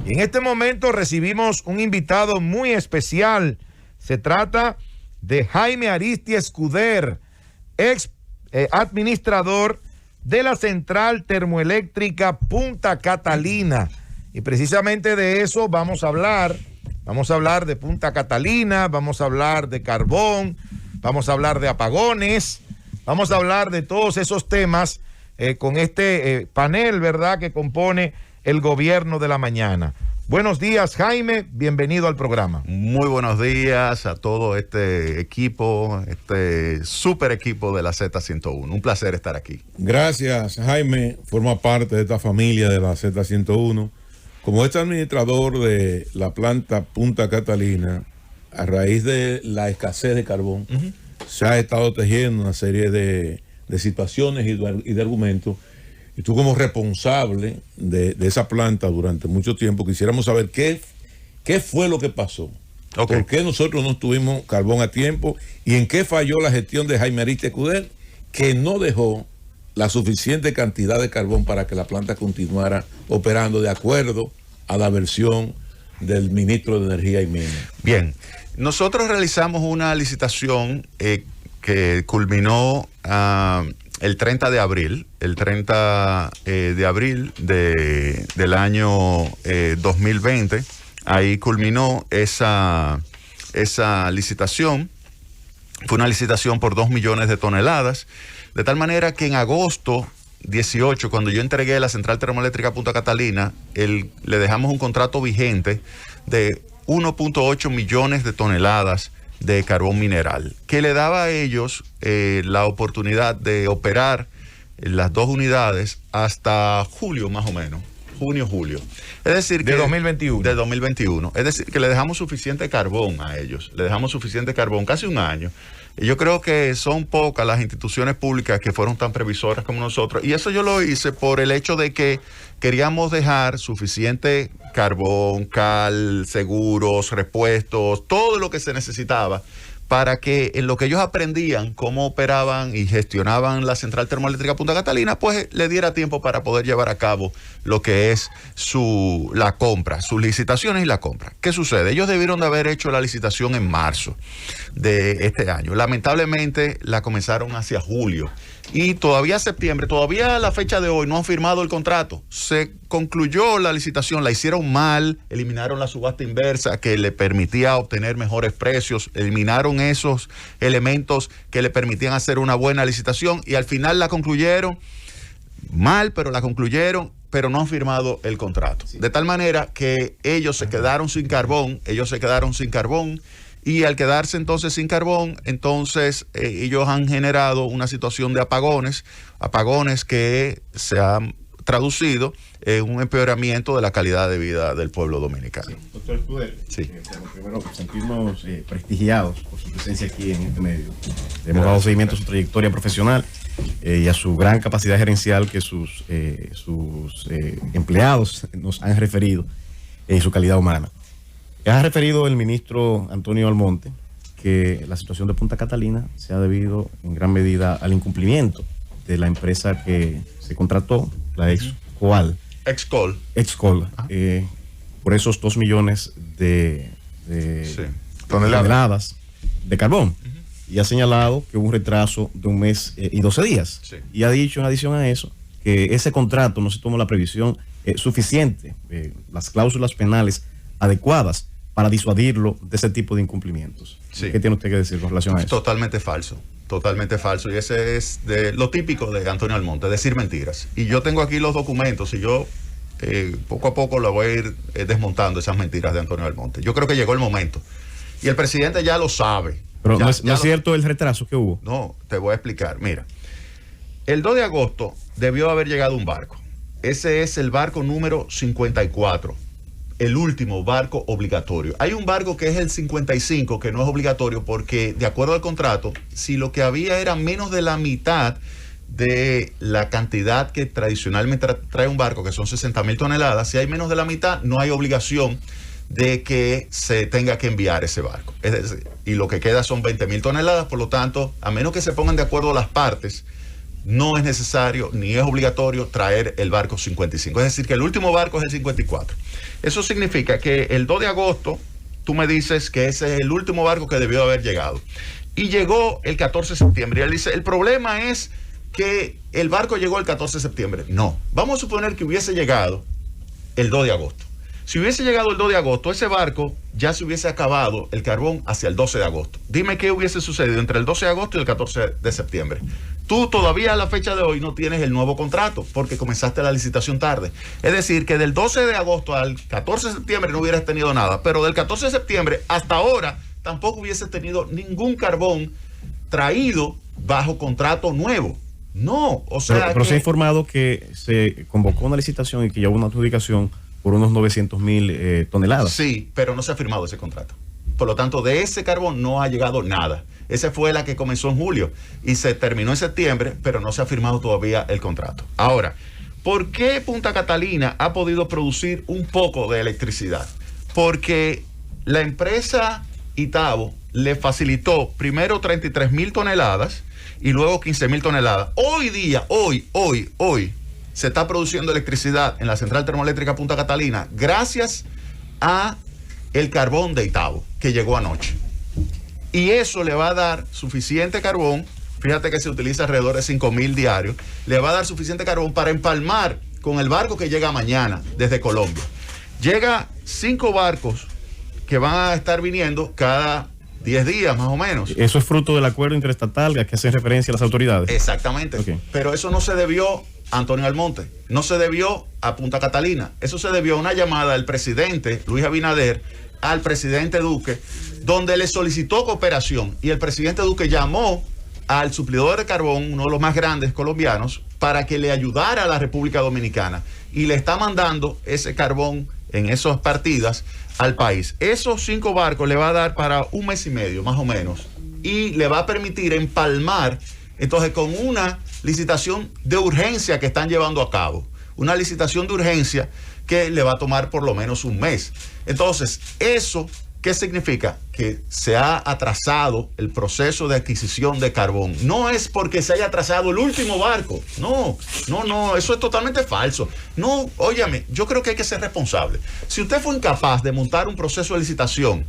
Y en este momento recibimos un invitado muy especial. Se trata de Jaime Aristi Escuder, ex administrador de la Central Termoeléctrica Punta Catalina. Y precisamente de eso vamos a hablar. Vamos a hablar de Punta Catalina, vamos a hablar de carbón, vamos a hablar de apagones, vamos a hablar de todos esos temas con este panel, ¿verdad?, que compone el gobierno de la mañana. Buenos días, Jaime, bienvenido al programa. Muy buenos días a todo este equipo, este super equipo de la Z101. Un placer estar aquí. Gracias, Jaime. Forma parte de esta familia de la Z101. Como este administrador de la planta Punta Catalina, a raíz de la escasez de carbón, se ha estado tejiendo una serie de situaciones y de argumentos. Y tú, como responsable de esa planta durante mucho tiempo, quisiéramos saber qué fue lo que pasó. Okay. ¿Por qué nosotros no tuvimos carbón a tiempo? ¿Y en qué falló la gestión de Jaime Aristi Escuder, que no dejó la suficiente cantidad de carbón para que la planta continuara operando de acuerdo a la versión del ministro de Energía y Minas? Bien, nosotros realizamos una licitación que culminó el 30 de abril, del año 2020. Ahí culminó esa licitación. Fue una licitación por 2 millones de toneladas, de tal manera que en agosto 18, cuando yo entregué la Central Termoeléctrica Punta Catalina, le dejamos un contrato vigente de 1.8 millones de toneladas de carbón mineral, que le daba a ellos la oportunidad de operar las dos unidades hasta julio más o menos, junio-julio. Es decir, de 2021. De 2021. Es decir, que le dejamos suficiente carbón a ellos, le dejamos suficiente carbón, casi un año. Y yo creo que son pocas las instituciones públicas que fueron tan previsoras como nosotros. Y eso yo lo hice por el hecho de que queríamos dejar suficiente carbón, cal, seguros, repuestos, todo lo que se necesitaba para que en lo que ellos aprendían cómo operaban y gestionaban la Central Termoeléctrica Punta Catalina, pues le diera tiempo para poder llevar a cabo lo que es la compra, sus licitaciones y la compra. ¿Qué sucede? Ellos debieron de haber hecho la licitación en marzo de este año. Lamentablemente la comenzaron hacia julio. Y todavía septiembre, todavía a la fecha de hoy no han firmado el contrato. Se concluyó la licitación, la hicieron mal, eliminaron la subasta inversa que le permitía obtener mejores precios, eliminaron esos elementos que le permitían hacer una buena licitación y al final la concluyeron mal, pero la concluyeron, pero no han firmado el contrato. Sí. De tal manera que ellos se quedaron sin carbón, y al quedarse entonces sin carbón, entonces ellos han generado una situación de apagones que se han traducido en un empeoramiento de la calidad de vida del pueblo dominicano. Sí, doctor Escuder, sí. Primero sentirnos prestigiados por su presencia aquí en este medio. Hemos dado seguimiento a su trayectoria profesional y a su gran capacidad gerencial que sus empleados nos han referido y su calidad humana. Ha referido el ministro Antonio Almonte que la situación de Punta Catalina se ha debido en gran medida al incumplimiento de la empresa que se contrató, la Excol, por esos 2 millones de toneladas de carbón. Y ha señalado que hubo un retraso de 1 mes y 12 días. Sí. Y ha dicho en adición a eso que ese contrato no se tomó la previsión suficiente, las cláusulas penales adecuadas para disuadirlo de ese tipo de incumplimientos. Sí. ¿Qué tiene usted que decir con relación a eso? Totalmente falso. Y ese es de lo típico de Antonio Almonte, decir mentiras. Y yo tengo aquí los documentos y yo poco a poco le voy a ir desmontando esas mentiras de Antonio Almonte. Yo creo que llegó el momento. Y el presidente ya lo sabe. Pero no es cierto el retraso que hubo. No, te voy a explicar. Mira, el 2 de agosto debió haber llegado un barco. Ese es el barco número 54. El último barco obligatorio. Hay un barco que es el 55 que no es obligatorio porque de acuerdo al contrato, si lo que había era menos de la mitad de la cantidad que tradicionalmente trae un barco, que son 60,000 toneladas, si hay menos de la mitad no hay obligación de que se tenga que enviar ese barco. Es decir, y lo que queda son 20,000 toneladas, por lo tanto, a menos que se pongan de acuerdo las partes no es necesario ni es obligatorio traer el barco 55. Es decir, que el último barco es el 54. Eso significa que el 2 de agosto, tú me dices que ese es el último barco que debió haber llegado. Y llegó el 14 de septiembre. Y él dice, el problema es que el barco llegó el 14 de septiembre. No, vamos a suponer que hubiese llegado el 2 de agosto. Si hubiese llegado el 2 de agosto, ese barco ya se hubiese acabado el carbón hacia el 12 de agosto. Dime qué hubiese sucedido entre el 12 de agosto y el 14 de septiembre. Tú todavía a la fecha de hoy no tienes el nuevo contrato porque comenzaste la licitación tarde. Es decir, que del 12 de agosto al 14 de septiembre no hubieras tenido nada, pero del 14 de septiembre hasta ahora tampoco hubieses tenido ningún carbón traído bajo contrato nuevo. No, o sea... Pero se ha informado que se convocó una licitación y que ya hubo una adjudicación por unos 900,000 toneladas. Sí, pero no se ha firmado ese contrato. Por lo tanto, de ese carbón no ha llegado nada. Esa fue la que comenzó en julio y se terminó en septiembre, pero no se ha firmado todavía el contrato. Ahora, ¿por qué Punta Catalina ha podido producir un poco de electricidad? Porque la empresa Itabo le facilitó primero 33,000 toneladas y luego 15,000 toneladas. Hoy día, hoy, se está produciendo electricidad en la central termoeléctrica Punta Catalina gracias a el carbón de Itabo que llegó anoche. Y eso le va a dar suficiente carbón, fíjate que se utiliza alrededor de 5,000 diarios, le va a dar suficiente carbón para empalmar con el barco que llega mañana desde Colombia. Llega 5 barcos que van a estar viniendo cada 10 días más o menos. Eso es fruto del acuerdo interestatal a que hacen referencia a las autoridades. Exactamente. Okay. Pero eso no se debió a Antonio Almonte, no se debió a Punta Catalina, eso se debió a una llamada del presidente Luis Abinader al presidente Duque, donde le solicitó cooperación y el presidente Duque llamó al suplidor de carbón, uno de los más grandes colombianos, para que le ayudara a la República Dominicana y le está mandando ese carbón en esas partidas al país. Esos 5 barcos le va a dar para 1 mes y medio más o menos y le va a permitir empalmar entonces con una licitación de urgencia que están llevando a cabo, una licitación de urgencia que le va a tomar por lo menos 1 mes. Entonces, ¿eso qué significa? Que se ha atrasado el proceso de adquisición de carbón. No es porque se haya atrasado el último barco. No, eso es totalmente falso. No, óyame, yo creo que hay que ser responsable. Si usted fue incapaz de montar un proceso de licitación,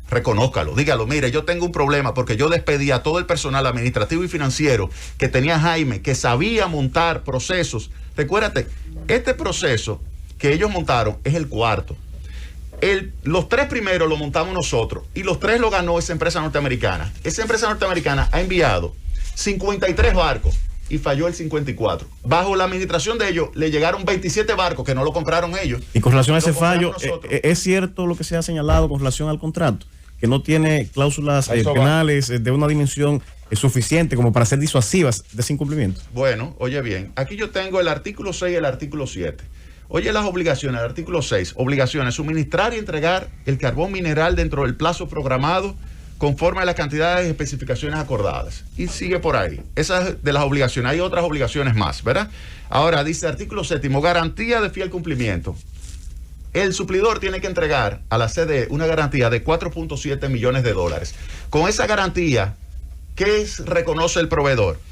reconózcalo, dígalo, mire, yo tengo un problema porque yo despedí a todo el personal administrativo y financiero que tenía Jaime, que sabía montar procesos. Recuérdate, este proceso que ellos montaron es el 4. Los 3 primeros lo montamos nosotros y los 3 lo ganó esa empresa norteamericana. Esa empresa norteamericana ha enviado 53 barcos y falló el 54. Bajo la administración de ellos le llegaron 27 barcos que no lo compraron ellos. Y con relación a ese fallo, ¿es cierto lo que se ha señalado con relación al contrato? Que no tiene cláusulas penales de una dimensión suficiente como para ser disuasivas de ese incumplimiento. Bueno, oye bien, aquí yo tengo el artículo 6 y el artículo 7. Oye las obligaciones, el artículo 6, obligaciones, suministrar y entregar el carbón mineral dentro del plazo programado conforme a las cantidades y especificaciones acordadas. Y sigue por ahí. Esas de las obligaciones, hay otras obligaciones más, ¿verdad? Ahora dice artículo 7, garantía de fiel cumplimiento. El suplidor tiene que entregar a la CDE una garantía de $4.7 millones. Con esa garantía, ¿qué reconoce el proveedor?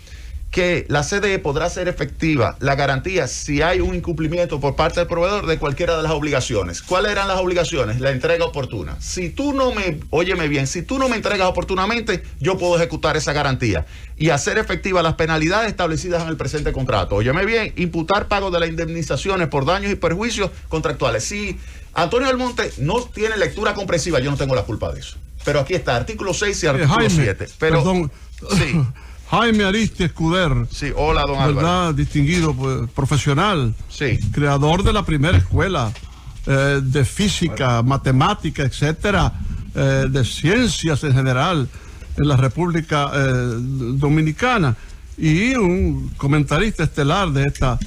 Que la CDE podrá ser efectiva la garantía si hay un incumplimiento por parte del proveedor de cualquiera de las obligaciones. ¿Cuáles eran las obligaciones? La entrega oportuna. Si tú no me, óyeme bien, si tú no me entregas oportunamente, yo puedo ejecutar esa garantía y hacer efectiva las penalidades establecidas en el presente contrato. Óyeme bien, imputar pago de las indemnizaciones por daños y perjuicios contractuales. Si Antonio Almonte no tiene lectura comprensiva, yo no tengo la culpa de eso. Pero aquí está, artículo 6 y artículo 7. Pero, perdón. Sí. Jaime Aristia Escuder. Sí, hola, don Álvaro. ¿Verdad? Distinguido profesional. Sí. Creador de la primera escuela de física, matemática, etcétera, de ciencias en general en la República Dominicana y un comentarista estelar de esta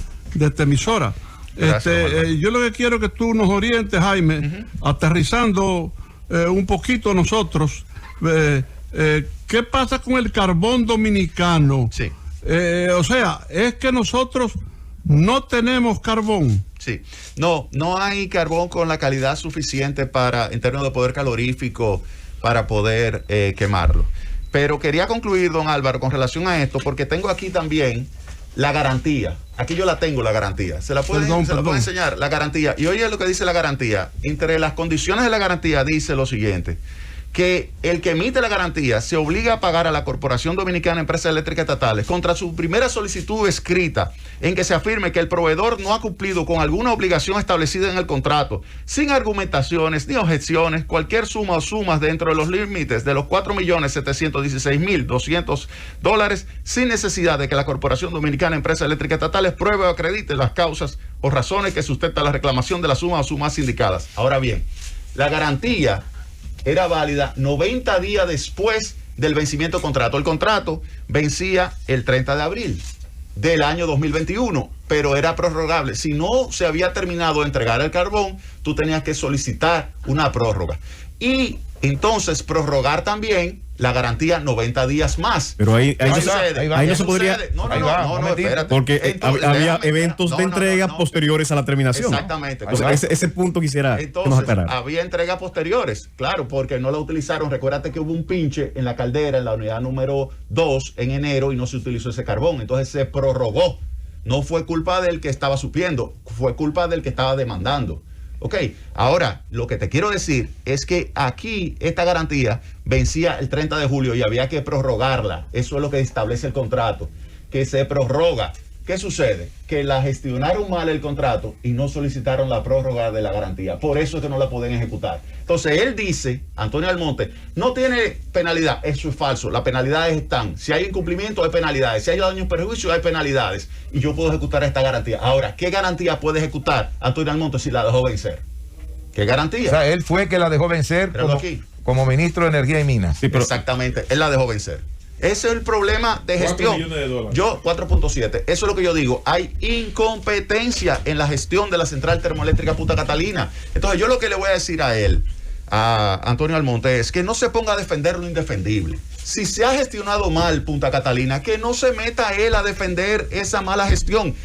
emisora. Gracias, yo lo que quiero es que tú nos orientes, Jaime, aterrizando un poquito nosotros. ¿Qué pasa con el carbón dominicano? Sí. O sea, es que nosotros no tenemos carbón. Sí. No hay carbón con la calidad suficiente para, en términos de poder calorífico, para poder quemarlo. Pero quería concluir, don Álvaro, con relación a esto, porque tengo aquí también la garantía. Aquí yo la tengo, la garantía. Se la puedo enseñar, la garantía. Y oye lo que dice la garantía. Entre las condiciones de la garantía dice lo siguiente: que el que emite la garantía se obliga a pagar a la Corporación Dominicana de Empresas Eléctricas Estatales contra su primera solicitud escrita en que se afirme que el proveedor no ha cumplido con alguna obligación establecida en el contrato, sin argumentaciones ni objeciones, cualquier suma o sumas dentro de los límites de los $4.716.200, sin necesidad de que la Corporación Dominicana de Empresas Eléctricas Estatales pruebe o acredite las causas o razones que sustentan la reclamación de la suma o sumas indicadas. Ahora bien, la garantía era válida 90 días después del vencimiento del contrato. El contrato vencía el 30 de abril del año 2021, pero era prorrogable. Si no se había terminado de entregar el carbón, tú tenías que solicitar una prórroga. Y entonces prorrogar también la garantía 90 días más. Pero ahí no se podría. No, espérate. Porque había eventos de entrega posteriores a la terminación. Exactamente. Ese punto quisiera que nos aclarara. Había entregas posteriores, claro, porque no la utilizaron. Recuérdate que hubo un pinche en la caldera, en la unidad número 2, en enero, y no se utilizó ese carbón. Entonces se prorrogó. No fue culpa del que estaba supliendo, fue culpa del que estaba demandando. Ok, ahora lo que te quiero decir es que aquí esta garantía vencía el 30 de julio y había que prorrogarla. Eso es lo que establece el contrato, que se prorroga. ¿Qué sucede? Que la gestionaron mal el contrato y no solicitaron la prórroga de la garantía. Por eso es que no la pueden ejecutar. Entonces él dice, Antonio Almonte, no tiene penalidad. Eso es falso. Las penalidades están. Si hay incumplimiento, hay penalidades. Si hay daño y perjuicio, hay penalidades. Y yo puedo ejecutar esta garantía. Ahora, ¿qué garantía puede ejecutar Antonio Almonte si la dejó vencer? ¿Qué garantía? O sea, él fue que la dejó vencer como ministro de Energía y Minas. Sí, pero exactamente, él la dejó vencer. Ese es el problema de gestión. 4 millones de dólares. Yo, 4.7. Eso es lo que yo digo. Hay incompetencia en la gestión de la central termoeléctrica Punta Catalina. Entonces, yo lo que le voy a decir a él, a Antonio Almonte, es que no se ponga a defender lo indefendible. Si se ha gestionado mal Punta Catalina, que no se meta él a defender esa mala gestión.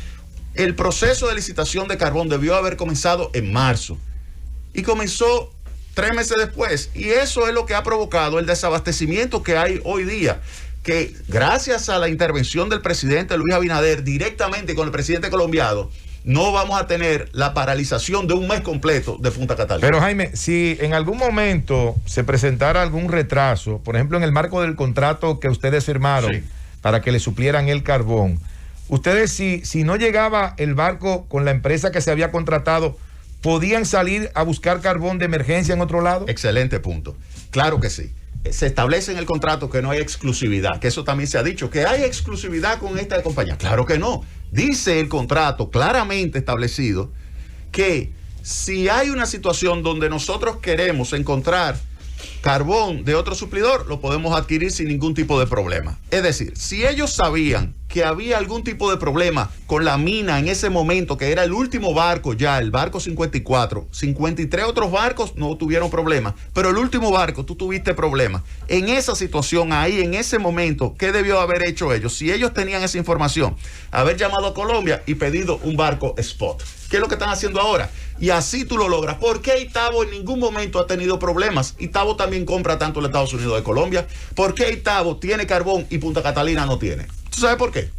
El proceso de licitación de carbón debió haber comenzado en marzo. Y comenzó 3 meses después. Y eso es lo que ha provocado el desabastecimiento que hay hoy día. Que gracias a la intervención del presidente Luis Abinader directamente con el presidente colombiano, no vamos a tener la paralización de un mes completo de Punta Catalina. Pero Jaime, si en algún momento se presentara algún retraso, por ejemplo en el marco del contrato que ustedes firmaron para que le suplieran el carbón, ustedes si no llegaba el barco con la empresa que se había contratado, ¿podían salir a buscar carbón de emergencia en otro lado? Excelente punto. Claro que sí. Se establece en el contrato que no hay exclusividad, que eso también se ha dicho, que hay exclusividad con esta compañía. Claro que no. Dice el contrato claramente establecido que si hay una situación donde nosotros queremos encontrar carbón de otro suplidor, lo podemos adquirir sin ningún tipo de problema. Es decir, si ellos sabían que había algún tipo de problema con la mina en ese momento, que era el último barco ya, el barco 54, 53 otros barcos no tuvieron problema, pero el último barco tú tuviste problema. En esa situación ahí, en ese momento, ¿qué debió haber hecho ellos? Si ellos tenían esa información, haber llamado a Colombia y pedido un barco spot. ¿Qué es lo que están haciendo ahora? Y así tú lo logras. ¿Por qué Itabo en ningún momento ha tenido problemas? Itabo también compra tanto en Estados Unidos de Colombia. ¿Por qué Itabo tiene carbón y Punta Catalina no tiene? ¿Tú sabes por qué?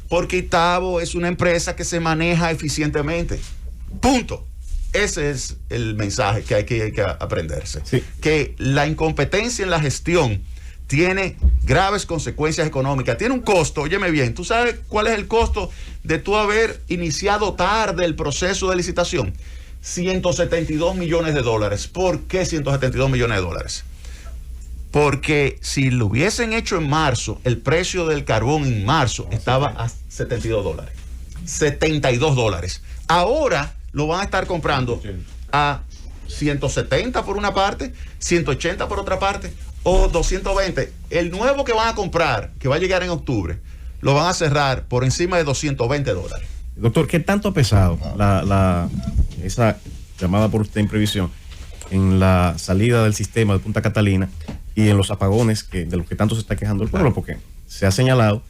Porque Itabo es una empresa que se maneja eficientemente. Punto. Ese es el mensaje que hay que aprenderse. Sí. Que la incompetencia en la gestión tiene graves consecuencias económicas. Tiene un costo, óyeme bien. ¿Tú sabes cuál es el costo de tú haber iniciado tarde el proceso de licitación? $172 millones. ¿Por qué $172 millones? Porque si lo hubiesen hecho en marzo, el precio del carbón en marzo estaba a $72. $72. Ahora lo van a estar comprando a 170 por una parte, 180 por otra parte, o 220. El nuevo que van a comprar, que va a llegar en octubre, lo van a cerrar por encima de $220. Doctor, ¿qué tanto ha pesado esa llamada por usted imprevisión en la salida del sistema de Punta Catalina y en los apagones de los que tanto se está quejando el pueblo? Porque se ha señalado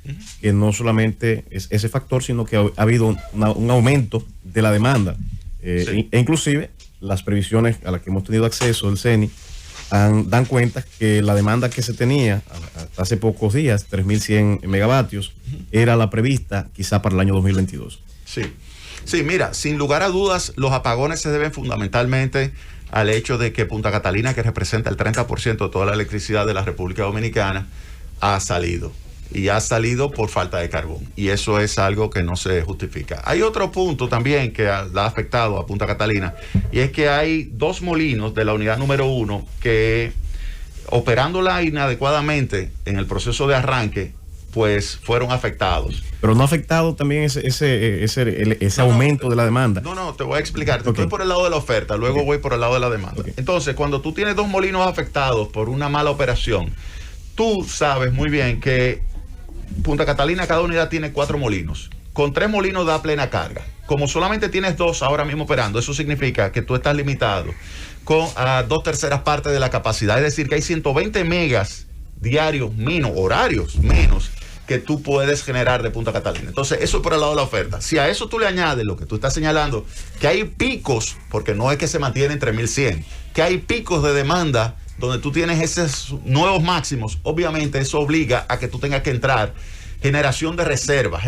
que no solamente es ese factor, sino que ha habido un aumento de la demanda. E inclusive las previsiones a las que hemos tenido acceso del CENI dan cuenta que la demanda que se tenía hasta hace pocos días, 3.100 megavatios, era la prevista quizá para el año 2022. Sí, mira, sin lugar a dudas, los apagones se deben fundamentalmente al hecho de que Punta Catalina, que representa el 30% de toda la electricidad de la República Dominicana, ha salido. Y ha salido por falta de carbón. Y eso es algo que no se justifica. Hay otro punto también que ha afectado a Punta Catalina, y es que hay 2 molinos de la unidad número 1 que, operándola inadecuadamente en el proceso de arranque, pues fueron afectados. Pero no ha afectado también ese aumento de la demanda. No, te voy a explicar. Estoy por el lado de la oferta, luego voy por el lado de la demanda. Entonces, cuando tú tienes 2 molinos afectados por una mala operación, tú sabes muy bien que Punta Catalina, cada unidad tiene 4 molinos. Con 3 molinos da plena carga. Como solamente tienes 2 ahora mismo operando, eso significa que tú estás limitado a 2/3 partes de la capacidad. Es decir, que hay 120 megas diarios menos, horarios menos, que tú puedes generar de Punta Catalina. Entonces, eso es por el lado de la oferta. Si a eso tú le añades lo que tú estás señalando, que hay picos, porque no es que se mantiene en 3.100, que hay picos de demanda donde tú tienes esos nuevos máximos, obviamente eso obliga a que tú tengas que entrar generación de reserva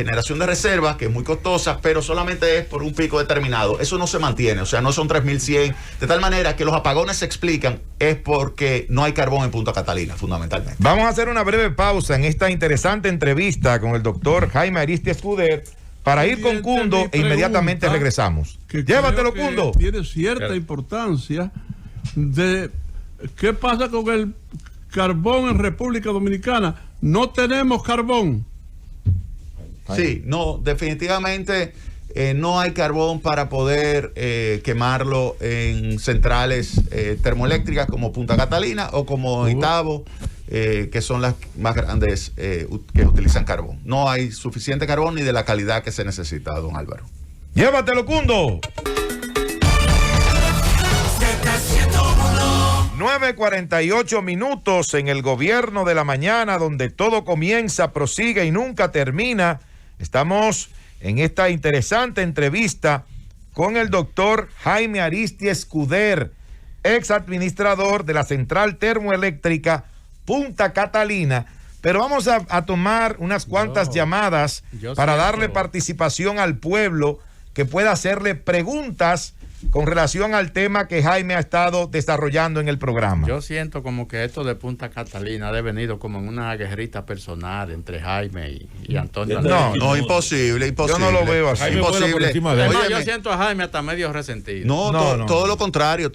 que es muy costosa, pero solamente es por un pico determinado. Eso no se mantiene, o sea, no son 3.100, de tal manera que los apagones se explican es porque no hay carbón en Punta Catalina, fundamentalmente. Vamos a hacer una breve pausa en esta interesante entrevista con el doctor Jaime Aristia Escuder para ir con Cundo e inmediatamente regresamos. Llévatelo, Cundo. Tiene cierta importancia de qué pasa con el carbón en República Dominicana. No tenemos carbón. Sí, no, definitivamente no hay carbón para poder quemarlo en centrales termoeléctricas como Punta Catalina o como Itabo, que son las más grandes que utilizan carbón. No hay suficiente carbón ni de la calidad que se necesita, don Álvaro. Llévatelo, Cundo. 9:48 minutos en el gobierno de la mañana, donde todo comienza, prosigue y nunca termina. Estamos en esta interesante entrevista con el doctor Jaime Aristia Escuder, ex administrador de la Central Termoeléctrica Punta Catalina. Pero vamos a tomar unas cuantas llamadas para darle participación al pueblo que pueda hacerle preguntas con relación al tema que Jaime ha estado desarrollando en el programa. Yo siento como que esto de Punta Catalina ha devenido como en una guerrita personal entre Jaime y Antonio. No, imposible. Yo no lo veo así. Imposible. Yo siento a Jaime hasta medio resentido. No, todo lo contrario.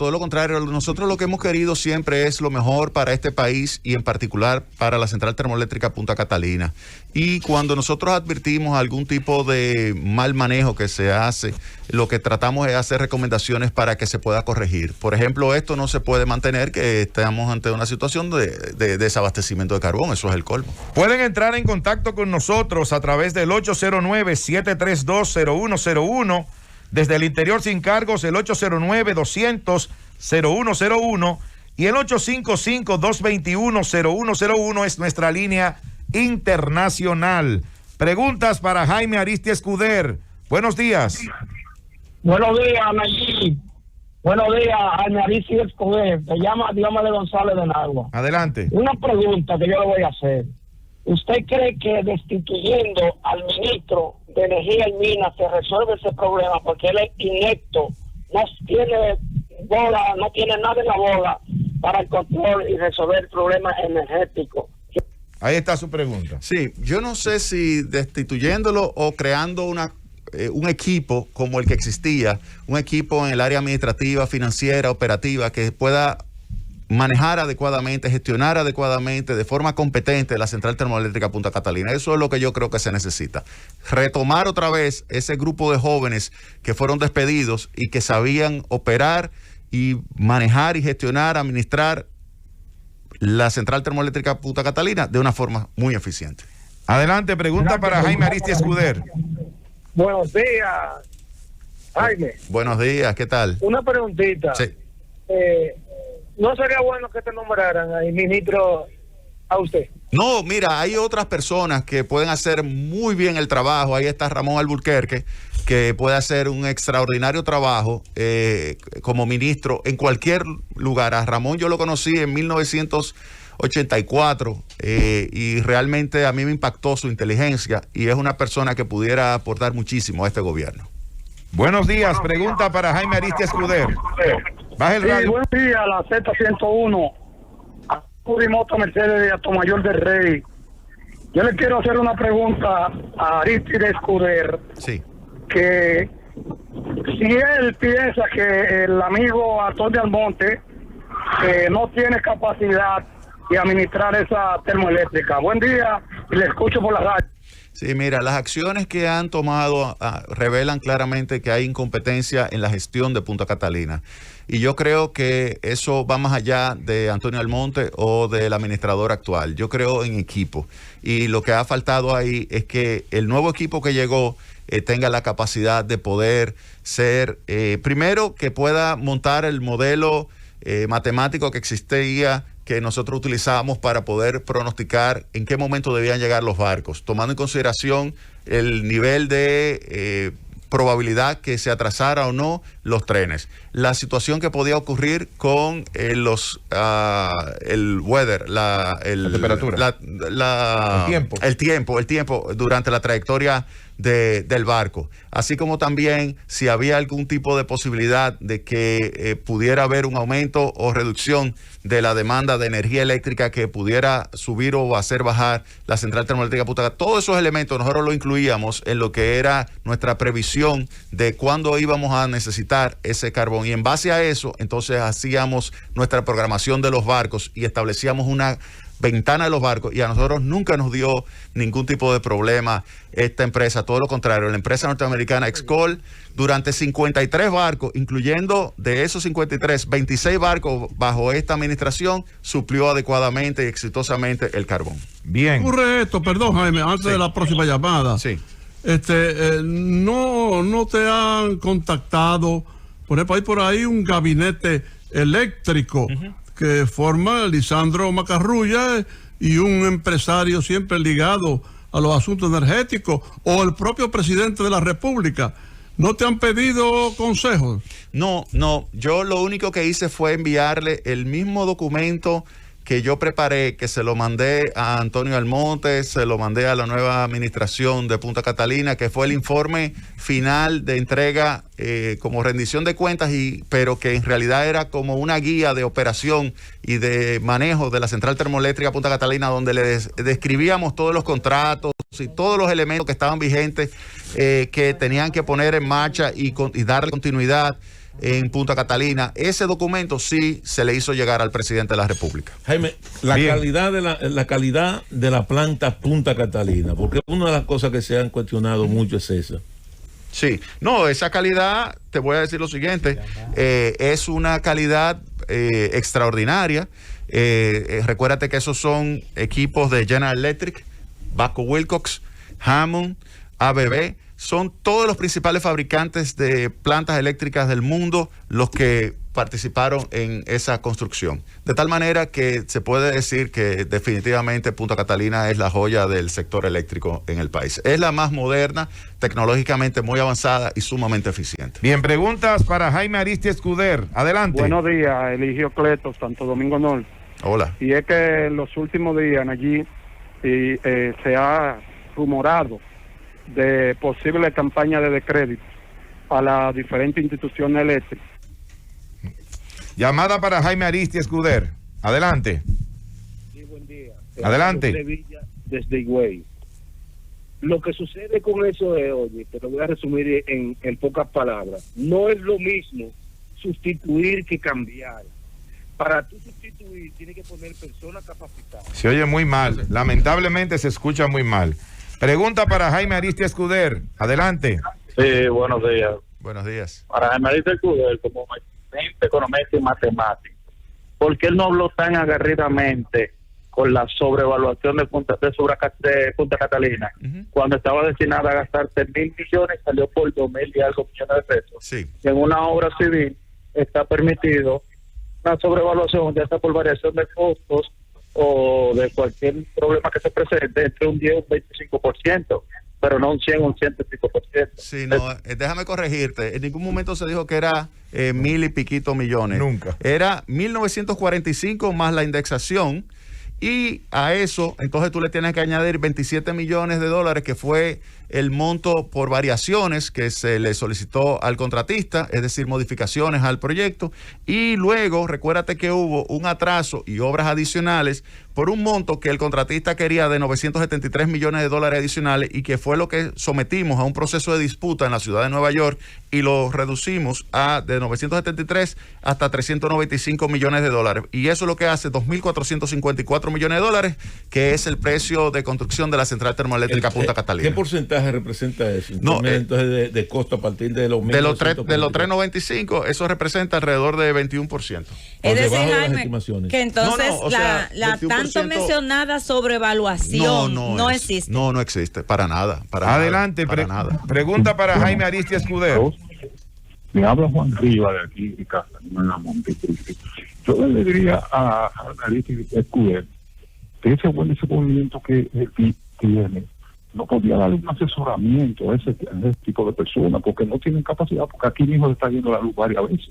Nosotros lo que hemos querido siempre es lo mejor para este país y en particular para la Central Termoeléctrica Punta Catalina. Y cuando nosotros advertimos algún tipo de mal manejo que se hace, lo que tratamos es hacer recomendaciones para que se pueda corregir. Por ejemplo, esto no se puede mantener, que estamos ante una situación de desabastecimiento de carbón. Eso es el colmo. Pueden entrar en contacto con nosotros a través del 809-732-0101. Desde el interior sin cargos, el 809-200-0101 y el 855-221-0101 es nuestra línea internacional. Preguntas para Jaime Aristia Escuder. Buenos días. Buenos días, Nayib. Buenos días, Jaime Aristia Escuder. Te llama Diomedes González de Nagua. Adelante. Una pregunta que yo le voy a hacer. ¿Usted cree que destituyendo al ministro de Energía y Minas se resuelve ese problema? Porque él es inepto, no tiene bola, no tiene nada en la bola para el control y resolver el problema energético. Ahí está su pregunta. Sí, yo no sé si destituyéndolo o creando un equipo como el que existía, un equipo en el área administrativa, financiera, operativa, que pueda manejar adecuadamente, gestionar adecuadamente, de forma competente la Central Termoeléctrica Punta Catalina. Eso es lo que yo creo que se necesita. Retomar otra vez ese grupo de jóvenes que fueron despedidos y que sabían operar y manejar y gestionar, administrar la Central Termoeléctrica Punta Catalina de una forma muy eficiente. Adelante, pregunta para Jaime Aristia Escuder. Buenos días, Jaime. Buenos días, ¿qué tal? Una preguntita. Sí. ¿No sería bueno que te nombraran ahí ministro a usted. No, mira, hay otras personas que pueden hacer muy bien el trabajo. Ahí está Ramón Alburquerque, que puede hacer un extraordinario trabajo como ministro en cualquier lugar. A Ramón yo lo conocí en 1984 y realmente a mí me impactó su inteligencia y es una persona que pudiera aportar muchísimo a este gobierno. Buenos días, pregunta para Jaime Aristia Escuder. Baja el radio. Buen día, la Z101. A Moto Mercedes de Atomayor del Rey. Yo le quiero hacer una pregunta a Aristides Escuder. Sí. Que si él piensa que el amigo Antonio Almonte no tiene capacidad de administrar esa termoeléctrica. Buen día y le escucho por la radio. Sí, mira, las acciones que han tomado revelan claramente que hay incompetencia en la gestión de Punta Catalina. Y yo creo que eso va más allá de Antonio Almonte o del administrador actual. Yo creo en equipo. Y lo que ha faltado ahí es que el nuevo equipo que llegó tenga la capacidad de poder ser, primero, que pueda montar el modelo matemático que existía, que nosotros utilizábamos para poder pronosticar en qué momento debían llegar los barcos, tomando en consideración el nivel de probabilidad que se atrasara o no los trenes. La situación que podía ocurrir con el weather, la temperatura, el tiempo durante la trayectoria del barco, así como también si había algún tipo de posibilidad de que pudiera haber un aumento o reducción de la demanda de energía eléctrica que pudiera subir o hacer bajar la central termoeléctrica Punta Catalina. Todos esos elementos nosotros lo incluíamos en lo que era nuestra previsión de cuándo íbamos a necesitar ese carbón, y en base a eso entonces hacíamos nuestra programación de los barcos y establecíamos una ventana de los barcos, y a nosotros nunca nos dio ningún tipo de problema esta empresa, todo lo contrario. La empresa norteamericana Excol, durante 53 barcos, incluyendo de esos 53, 26 barcos bajo esta administración, suplió adecuadamente y exitosamente el carbón. Bien. Ocurre esto, perdón Jaime, antes de la próxima llamada. Sí. No te han contactado, por ejemplo, hay por ahí un gabinete eléctrico que forma Lisandro Macarrulla y un empresario siempre ligado a los asuntos energéticos, o el propio presidente de la República. ¿No te han pedido consejos? No, yo lo único que hice fue enviarle el mismo documento que yo preparé, que se lo mandé a Antonio Almonte, se lo mandé a la nueva administración de Punta Catalina, que fue el informe final de entrega como rendición de cuentas, pero que en realidad era como una guía de operación y de manejo de la central termoeléctrica Punta Catalina, donde le describíamos todos los contratos y todos los elementos que estaban vigentes, que tenían que poner en marcha y darle continuidad en Punta Catalina. Ese documento sí se le hizo llegar al presidente de la República. Jaime, la calidad de la planta Punta Catalina, porque una de las cosas que se han cuestionado mucho es esa. Sí, no, esa calidad, te voy a decir lo siguiente, es una calidad extraordinaria. Recuérdate que esos son equipos de General Electric, Basco Wilcox, Hammond, ABB. Son todos los principales fabricantes de plantas eléctricas del mundo los que participaron en esa construcción. De tal manera que se puede decir que definitivamente Punta Catalina es la joya del sector eléctrico en el país. Es la más moderna, tecnológicamente muy avanzada y sumamente eficiente. Bien, preguntas para Jaime Aristia Escuder. Adelante. Buenos días, Eligio Cleto, Santo Domingo Norte. Hola. Y es que en los últimos días allí se ha rumorado de posible campaña de descrédito a las diferentes instituciones eléctricas. Llamada para Jaime Aristia Escuder. Adelante. Sí, buen día. Adelante. Desde Higüey. Lo que sucede con eso es, oye, te lo voy a resumir en pocas palabras. No es lo mismo sustituir que cambiar. Para tú sustituir, tienes que poner personas capacitadas. Se oye muy mal. Lamentablemente se escucha muy mal. Pregunta para Jaime Aristia Escuder. Adelante. Sí, buenos días. Buenos días. Para Jaime Aristia Escuder, como economista y matemático, ¿por qué él no habló tan agarridamente con la sobrevaluación de Punta Catalina, cuando estaba destinada a gastar 3.000 millones, salió por 2.000 y algo millones de pesos? Sí. Y en una obra civil está permitido una sobrevaluación, ya está por variación de costos o de cualquier problema que se presente entre un 10 y un 25%, pero no un 100 o un 105%. Sí, no, déjame corregirte. En ningún momento se dijo que era 1,000 y piquito millones. Nunca. Era 1.945 más la indexación. Y a eso, entonces tú le tienes que añadir 27 millones de dólares, que fue el monto por variaciones que se le solicitó al contratista, es decir, modificaciones al proyecto. Y luego, recuérdate que hubo un atraso y obras adicionales por un monto que el contratista quería de 973 millones de dólares adicionales, y que fue lo que sometimos a un proceso de disputa en la ciudad de Nueva York, y lo reducimos de 973 hasta 395 millones de dólares. Y eso es lo que hace 2.454 millones de dólares, que es el precio de construcción de la central termoeléctrica Punta Catalina. ¿Qué porcentaje representa eso? No, entonces de costo a partir de los de los 3.95, eso representa alrededor de 21%. Es decir, debajo de las Jaime, estimaciones. que entonces o sea, la 21%, tanto mencionada sobrevaluación no existe. No existe, para nada. Adelante, para nada. Pregunta para Jaime Aristia Escudero. Me habla Juan Rivas de aquí de casa, en la Monte. Yo le diría a Aristia Escudero que ese movimiento que tiene no podía darle un asesoramiento a ese tipo de personas, porque no tienen capacidad, porque aquí mismo está yendo la luz varias veces.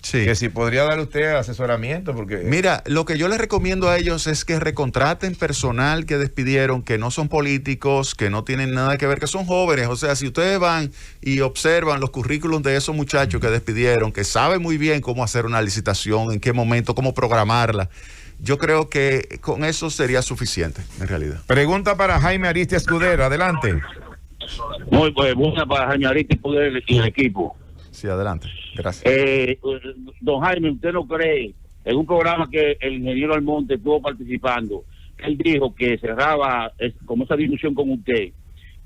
Sí. Que si podría darle usted asesoramiento, porque... Mira, lo que yo les recomiendo a ellos es que recontraten personal que despidieron, que no son políticos, que no tienen nada que ver, que son jóvenes. O sea, si ustedes van y observan los currículums de esos muchachos que despidieron, que saben muy bien cómo hacer una licitación, en qué momento, cómo programarla, yo creo que con eso sería suficiente, en realidad. Pregunta para Jaime Aristia Escudero, adelante. Muy buena para Jaime Aristia Escudero y el equipo. Sí, adelante. Gracias. Don Jaime, ¿usted no cree en un programa que el ingeniero Almonte estuvo participando? Él dijo que cerraba como esa discusión con usted,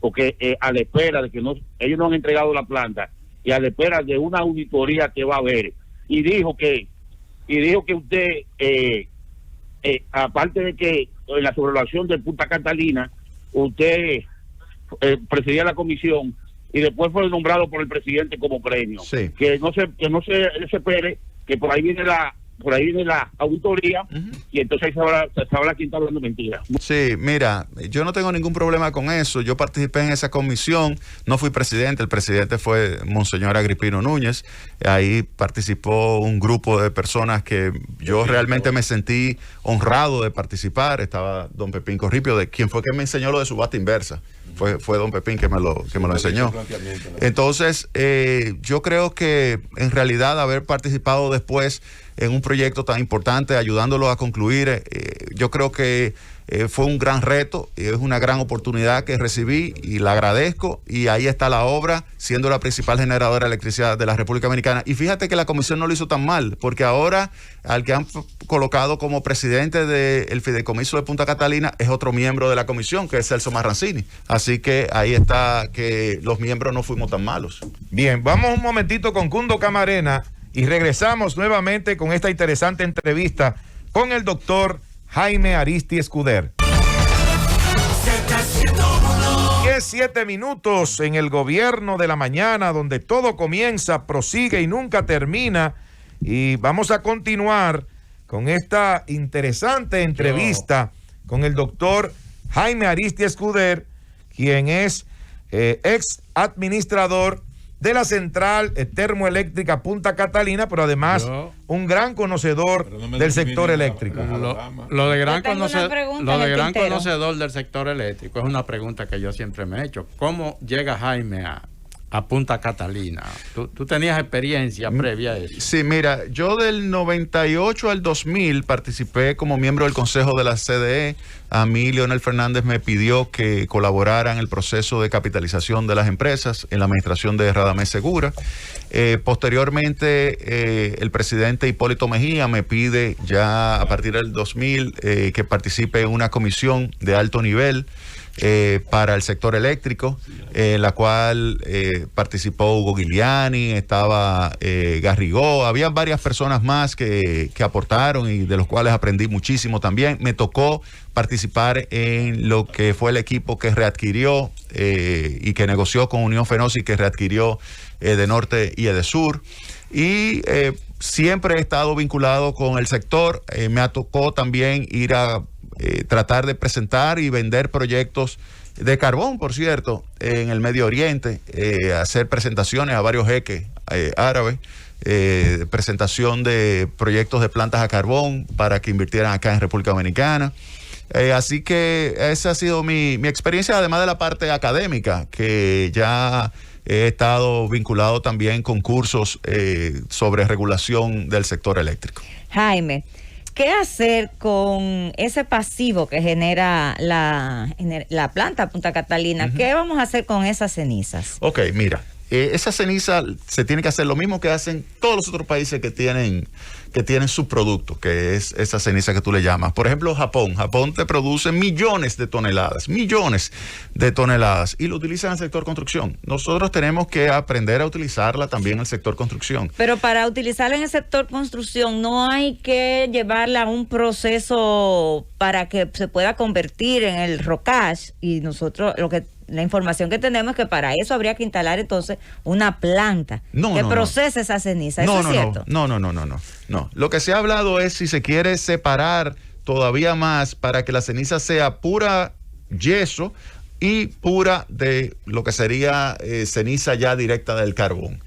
porque a la espera de que ellos no han entregado la planta, y a la espera de una auditoría que va a haber, y dijo que usted, aparte de que en la sobrevaluación de Punta Catalina, usted presidía la comisión y después fue nombrado por el presidente como premio. Sí. Que no se espere que por ahí viene la auditoría, y entonces se sabrá quién está hablando mentira. Sí, mira, yo no tengo ningún problema con eso. Yo participé en esa comisión, no fui presidente, el presidente fue Monseñor Agripino Núñez. Ahí participó un grupo de personas que yo realmente me sentí honrado de participar. Estaba don Pepín Corripio, de quien fue que me enseñó lo de subasta inversa. Fue don Pepín que me lo enseñó. Entonces, yo creo que en realidad haber participado después en un proyecto tan importante, ayudándolo a concluir, yo creo que fue un gran reto, es una gran oportunidad que recibí y la agradezco, y ahí está la obra, siendo la principal generadora de electricidad de la República Dominicana. Y fíjate que la comisión no lo hizo tan mal, porque ahora al que han colocado como presidente del fideicomiso de Punta Catalina es otro miembro de la comisión, que es Celso Marrancini. Así que ahí está, que los miembros no fuimos tan malos. Bien, vamos un momentito con Cundo Camarena y regresamos nuevamente con esta interesante entrevista con el doctor Jaime Aristia Escudero. 17 minutos en el gobierno de la mañana, donde todo comienza, prosigue y nunca termina. Y vamos a continuar con esta interesante entrevista con el doctor Jaime Aristia Escudero, quien es ex administrador de la central termoeléctrica Punta Catalina, pero además un gran conocedor del sector eléctrico. Lo de gran conocedor del sector eléctrico es una pregunta que yo siempre me he hecho. ¿Cómo llega Jaime a Punta Catalina? ¿Tú tenías experiencia previa a eso? Sí, mira, yo del 98 al 2000 participé como miembro del consejo de la CDE. A mí Leonel Fernández me pidió que colaborara en el proceso de capitalización de las empresas en la administración de Radamés Segura. Posteriormente, el presidente Hipólito Mejía me pide ya a partir del 2000 que participe en una comisión de alto nivel para el sector eléctrico, la cual participó Hugo Giuliani, estaba Garrigó, había varias personas más que aportaron y de los cuales aprendí muchísimo también. Me tocó participar en lo que fue el equipo que readquirió y que negoció con Unión Fenosa y que readquirió de Norte y de Sur. Y siempre he estado vinculado con el sector. Me tocó también ir a tratar de presentar y vender proyectos de carbón, por cierto, en el Medio Oriente, hacer presentaciones a varios jeques árabes, presentación de proyectos de plantas a carbón para que invirtieran acá en República Dominicana. Así que esa ha sido mi experiencia, además de la parte académica, que ya he estado vinculado también con cursos sobre regulación del sector eléctrico. Jaime, ¿qué hacer con ese pasivo que genera la planta Punta Catalina? ¿Qué vamos a hacer con esas cenizas? Ok, mira, esa ceniza se tiene que hacer lo mismo que hacen todos los otros países que tienen su producto, que es esa ceniza que tú le llamas. Por ejemplo, Japón te produce millones de toneladas, y lo utilizan en el sector construcción. Nosotros tenemos que aprender a utilizarla también en el sector construcción. Pero para utilizarla en el sector construcción, ¿no hay que llevarla a un proceso para que se pueda convertir en el rocage? Y nosotros, la información que tenemos es que para eso habría que instalar entonces una planta que procese esa ceniza. ¿Eso es cierto? No. Lo que se ha hablado es si se quiere separar todavía más para que la ceniza sea pura yeso y pura de lo que sería ceniza ya directa del carbón.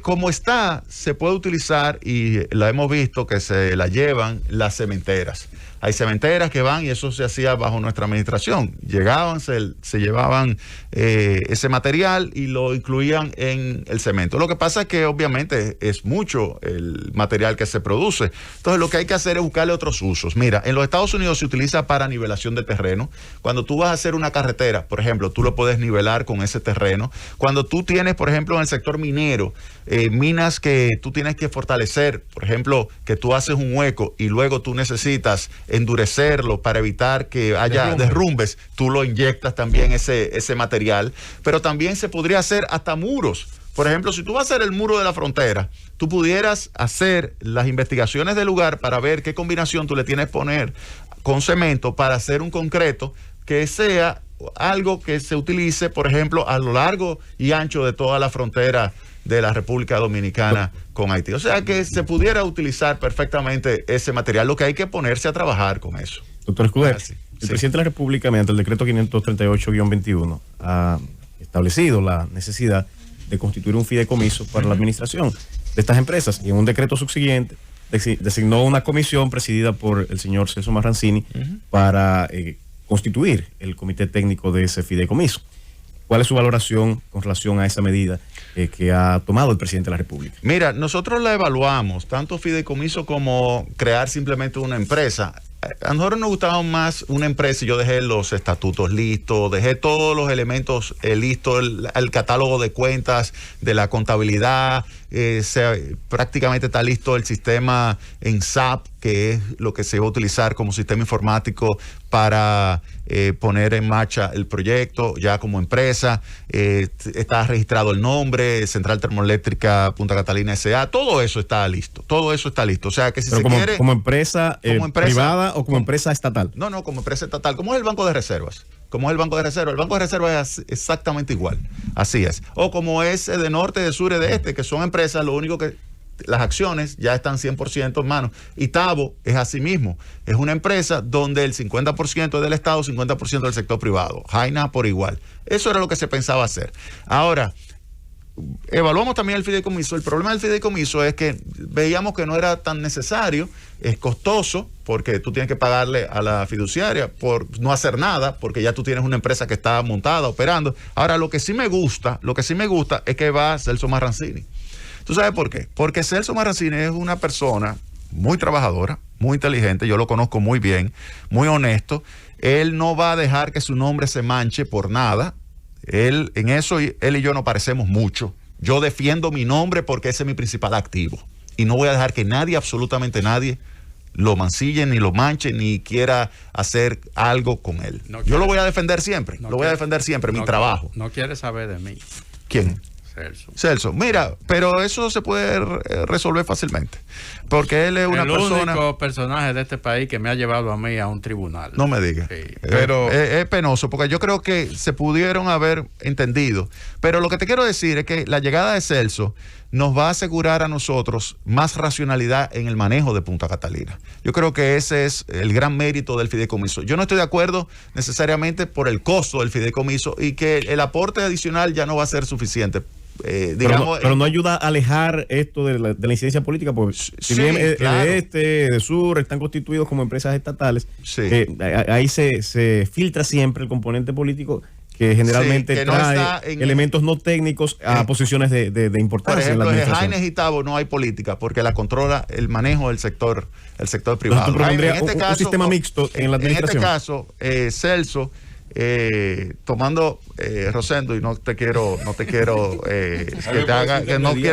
Como está, se puede utilizar, y la hemos visto que se la llevan las cementeras. Hay cementeras que van, y eso se hacía bajo nuestra administración. Llegaban, se llevaban ese material y lo incluían en el cemento. Lo que pasa es que obviamente es mucho el material que se produce. Entonces lo que hay que hacer es buscarle otros usos. Mira, en los Estados Unidos se utiliza para nivelación de terreno. Cuando tú vas a hacer una carretera, por ejemplo, tú lo puedes nivelar con ese terreno. Cuando tú tienes, por ejemplo, en el sector minero, minas que tú tienes que fortalecer, por ejemplo, que tú haces un hueco y luego tú necesitas endurecerlo para evitar que haya derrumbes, tú lo inyectas también ese material, pero también se podría hacer hasta muros. Por ejemplo, si tú vas a hacer el muro de la frontera, tú pudieras hacer las investigaciones del lugar para ver qué combinación tú le tienes que poner con cemento para hacer un concreto que sea algo que se utilice, por ejemplo, a lo largo y ancho de toda la frontera de la República Dominicana con Haití. O sea que se pudiera utilizar perfectamente ese material. Lo que hay que ponerse a trabajar con eso. Doctor Escudero, el presidente de la República, mediante el decreto 538-21, ha establecido la necesidad de constituir un fideicomiso para la administración de estas empresas, y en un decreto subsiguiente designó una comisión presidida por el señor Celso Marrancini para constituir el comité técnico de ese fideicomiso. ¿Cuál es su valoración con relación a esa medida que ha tomado el presidente de la República? Mira, nosotros la evaluamos, tanto fideicomiso como crear simplemente una empresa. A nosotros nos gustaba más una empresa, y yo dejé los estatutos listos, dejé todos los elementos listos, el catálogo de cuentas de la contabilidad, prácticamente está listo el sistema en SAP, que es lo que se va a utilizar como sistema informático para poner en marcha el proyecto ya como empresa. Está registrado el nombre, Central Termoeléctrica Punta Catalina S.A., todo eso está listo, O sea que si se quiere... ¿Como empresa privada o como empresa estatal? No, como empresa estatal, como es el Banco de Reservas. El Banco de Reservas es exactamente igual, así es. O como es de norte, de sur y de este, que son empresas, lo único que las acciones ya están 100% en manos. Y Tabo es así mismo, es una empresa donde el 50% es del Estado, 50% del sector privado. Jaina por igual. Eso era lo que se pensaba hacer. Ahora, evaluamos también el fideicomiso. El problema del fideicomiso es que veíamos que no era tan necesario, es costoso, porque tú tienes que pagarle a la fiduciaria por no hacer nada, porque ya tú tienes una empresa que está montada, operando. Ahora, lo que sí me gusta es que va Celso Marrancini. ¿Tú sabes por qué? Porque Celso Marrancini es una persona muy trabajadora, muy inteligente, yo lo conozco muy bien, muy honesto. Él no va a dejar que su nombre se manche por nada. Él y yo nos parecemos mucho. Yo defiendo mi nombre porque ese es mi principal activo. Y no voy a dejar que nadie, absolutamente nadie, lo mancille, ni lo manche, ni quiera hacer algo con él. Yo lo voy a defender siempre. Mi trabajo. No quiere saber de mí. ¿Quién? Celso, mira, pero eso se puede resolver fácilmente, porque él es una persona... El único personaje de este país que me ha llevado a mí a un tribunal. No me digas. Sí. Pero es penoso, porque yo creo que se pudieron haber entendido. Pero lo que te quiero decir es que la llegada de Celso nos va a asegurar a nosotros más racionalidad en el manejo de Punta Catalina. Yo creo que ese es el gran mérito del fideicomiso. Yo no estoy de acuerdo necesariamente por el costo del fideicomiso y que el aporte adicional ya no va a ser suficiente. Pero no ayuda a alejar esto de la incidencia política, porque si bien claro, de este, de sur, están constituidos como empresas estatales, ahí se filtra siempre el componente político que generalmente que trae elementos no técnicos a posiciones de importancia. Por ejemplo, en la en Jaines y Tabo no hay política porque la controla el manejo del sector privado. Un sistema mixto en la administración. En este caso, Celso, tomando Rosendo, y no quiero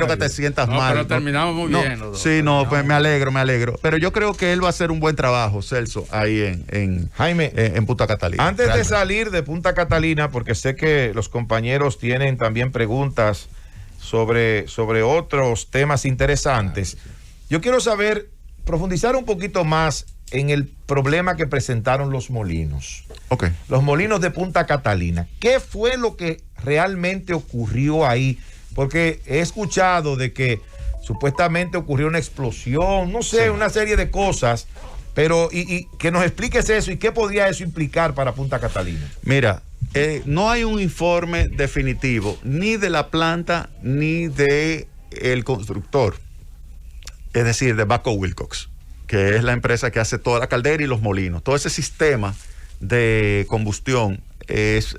que te sientas mal. Pero terminamos muy bien. Sí, pues me alegro. Pero yo creo que él va a hacer un buen trabajo, Celso, ahí en Punta Catalina. Antes de salir de Punta Catalina, porque sé que los compañeros tienen también preguntas sobre otros temas interesantes, yo quiero profundizar un poquito más en el problema que presentaron los molinos. Okay. Los molinos de Punta Catalina. ¿Qué fue lo que realmente ocurrió ahí? Porque he escuchado de que supuestamente ocurrió una explosión, no sé, una serie de cosas, pero y que nos expliques eso y qué podría eso implicar para Punta Catalina. Mira, no hay un informe definitivo ni de la planta ni de el constructor, es decir, de Baco Wilcox, que es la empresa que hace toda la caldera y los molinos. Todo ese sistema de combustión es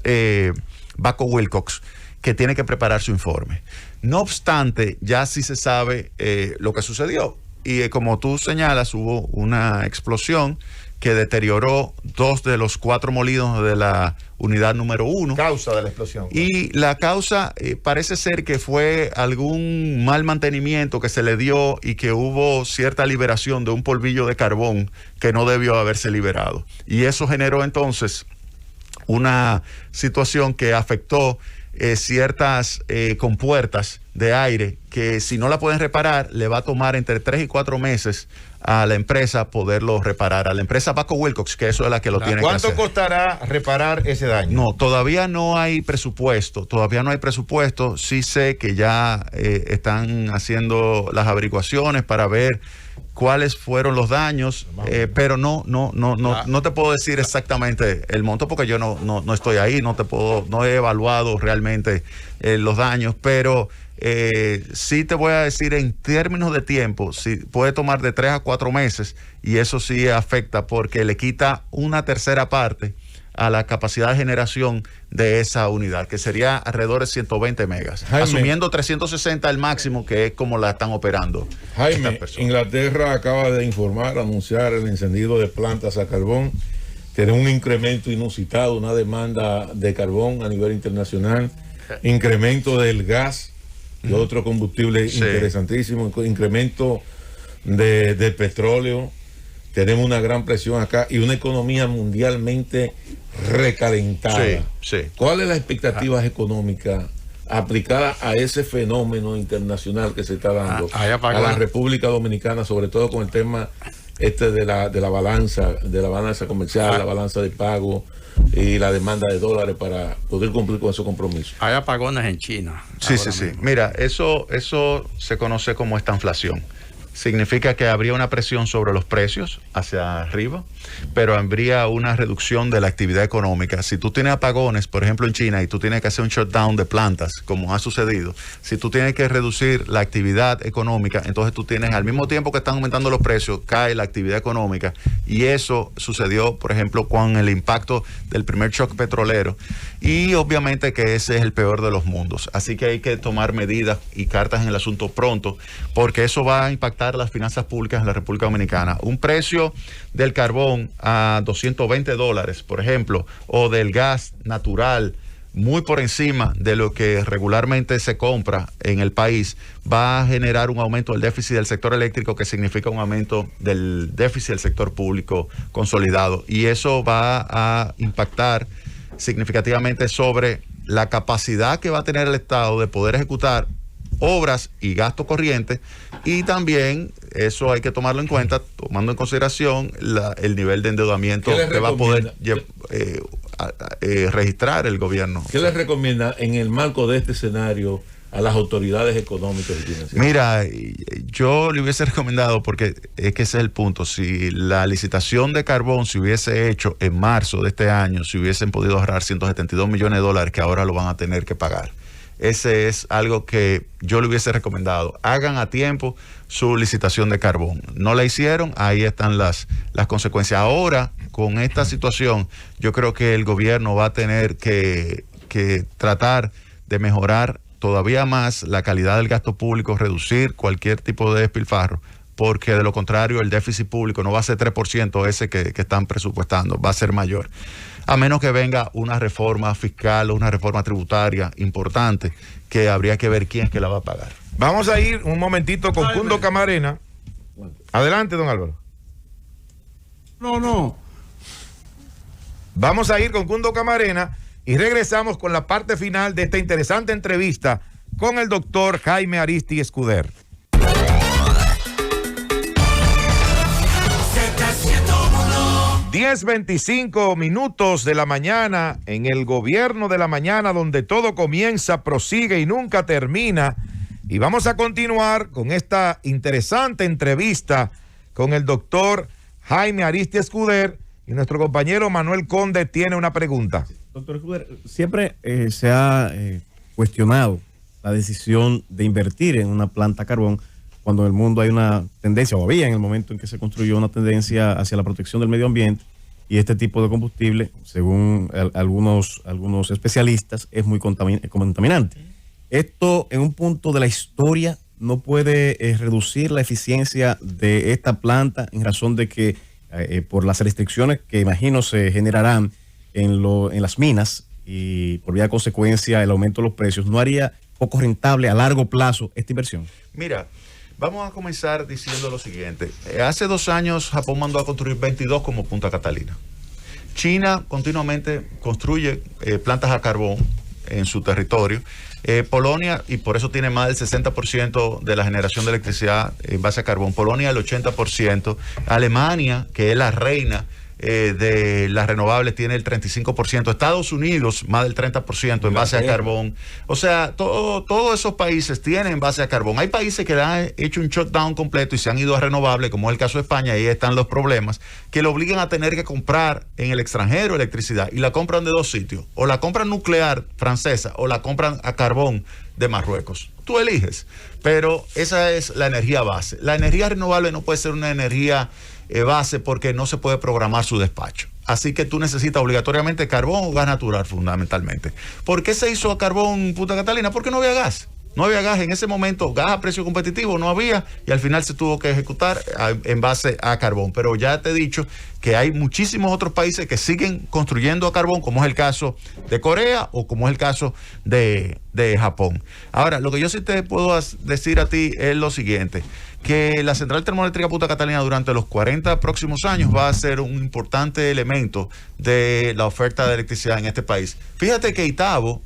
Baco Wilcox, que tiene que preparar su informe. No obstante, ya sí se sabe lo que sucedió. Y como tú señalas, hubo una explosión que deterioró 2 de los 4 molinos de la unidad número 1. Causa de la explosión. Y la causa parece ser que fue algún mal mantenimiento que se le dio y que hubo cierta liberación de un polvillo de carbón que no debió haberse liberado. Y eso generó entonces una situación que afectó ciertas compuertas de aire que si no la pueden reparar le va a tomar entre 3 y 4 meses a la empresa poderlo reparar, a la empresa Baco Wilcox, que eso es la que lo tiene que hacer. ¿Cuánto costará reparar ese daño? No, todavía no hay presupuesto, sí sé que ya están haciendo las averiguaciones para ver cuáles fueron los daños, pero no te puedo decir exactamente el monto porque yo no estoy ahí, no he evaluado realmente los daños, pero sí te voy a decir en términos de tiempo, sí, puede tomar de 3 a 4 meses y eso sí afecta porque le quita una tercera parte a la capacidad de generación de esa unidad, que sería alrededor de 120 megas, Jaime, asumiendo 360 el máximo, que es como la están operando. Jaime, Inglaterra acaba de anunciar el encendido de plantas a carbón, tiene un incremento inusitado, una demanda de carbón a nivel internacional, incremento del gas y otro combustible interesantísimo, incremento del petróleo. Tenemos una gran presión acá y una economía mundialmente recalentada. ¿Cuáles son las expectativas económicas aplicadas a ese fenómeno internacional que se está dando a la República Dominicana, sobre todo con el tema de la balanza comercial, la balanza de pago y la demanda de dólares para poder cumplir con esos compromisos? Hay apagones en China. Sí. Mira, eso se conoce como estanflación. Significa que habría una presión sobre los precios hacia arriba, pero habría una reducción de la actividad económica. Si tú tienes apagones, por ejemplo en China, y tú tienes que hacer un shutdown de plantas, como ha sucedido, si tú tienes que reducir la actividad económica, entonces tú tienes, al mismo tiempo que están aumentando los precios, cae la actividad económica, y eso sucedió, por ejemplo, con el impacto del primer shock petrolero, y obviamente que ese es el peor de los mundos. Así que hay que tomar medidas y cartas en el asunto pronto, porque eso va a impactar las finanzas públicas en la República Dominicana. Un precio del carbón a $220, por ejemplo, o del gas natural muy por encima de lo que regularmente se compra en el país, va a generar un aumento del déficit del sector eléctrico, que significa un aumento del déficit del sector público consolidado, y eso va a impactar significativamente sobre la capacidad que va a tener el Estado de poder ejecutar obras y gasto corriente, y también eso hay que tomarlo en cuenta, tomando en consideración el nivel de endeudamiento que va a poder registrar el gobierno. ¿Qué les recomienda en el marco de este escenario a las autoridades económicas y financieras? Mira, yo le hubiese recomendado, porque es que ese es el punto, si la licitación de carbón se hubiese hecho en marzo de este año, se hubiesen podido ahorrar $172 millones que ahora lo van a tener que pagar. Ese es algo que yo le hubiese recomendado. Hagan a tiempo su licitación de carbón. No la hicieron, ahí están las consecuencias. Ahora, con esta situación, yo creo que el gobierno va a tener que tratar de mejorar todavía más la calidad del gasto público, reducir cualquier tipo de despilfarro, porque de lo contrario el déficit público no va a ser 3% ese que están presupuestando, va a ser mayor. A menos que venga una reforma fiscal o una reforma tributaria importante, que habría que ver quién es que la va a pagar. Vamos a ir un momentito con Cundo Camarena. Adelante, don Álvaro. No. Vamos a ir con Cundo Camarena y regresamos con la parte final de esta interesante entrevista con el doctor Jaime Aristi Escuder. 10:25 de la mañana, en el gobierno de la mañana, donde todo comienza, prosigue y nunca termina. Y vamos a continuar con esta interesante entrevista con el doctor Jaime Aristi Escuder, y nuestro compañero Manuel Conde tiene una pregunta. Doctor Escuder, siempre se ha cuestionado la decisión de invertir en una planta carbón, cuando en el mundo hay una tendencia, o había en el momento en que se construyó una tendencia hacia la protección del medio ambiente, y este tipo de combustible, según algunos especialistas, es muy contaminante. Esto, en un punto de la historia, no puede reducir la eficiencia de esta planta, en razón de que por las restricciones que imagino se generarán en las minas, y por vía de consecuencia el aumento de los precios, ¿no haría poco rentable a largo plazo esta inversión? Mira, vamos a comenzar diciendo lo siguiente. Hace 2 años Japón mandó a construir 22 como Punta Catalina. China continuamente construye plantas a carbón en su territorio. Polonia, y por eso tiene más del 60% de la generación de electricidad en base a carbón. Polonia el 80%. Alemania, que es la reina de las renovables, tiene el 35%. Estados Unidos más del 30% en base a carbón. O sea, todos esos países tienen en base a carbón. Hay países que le han hecho un shutdown completo y se han ido a renovables, como es el caso de España. Ahí están los problemas, que lo obligan a tener que comprar en el extranjero electricidad, y la compran de 2 sitios: o la compran nuclear francesa o la compran a carbón de Marruecos. Tú eliges, pero esa es la energía base. La energía renovable no puede ser una energía base, porque no se puede programar su despacho. Así que tú necesitas obligatoriamente carbón o gas natural, fundamentalmente. ¿Por qué se hizo a carbón Punta Catalina? Porque no había gas. No había gas en ese momento, gas a precio competitivo no había, y al final se tuvo que ejecutar en base a carbón. Pero ya te he dicho que hay muchísimos otros países que siguen construyendo a carbón, como es el caso de Corea o como es el caso de Japón. Ahora, lo que yo sí te puedo decir a ti es lo siguiente, que la central termoeléctrica Punta Catalina durante los 40 próximos años va a ser un importante elemento de la oferta de electricidad en este país. Fíjate que Itabo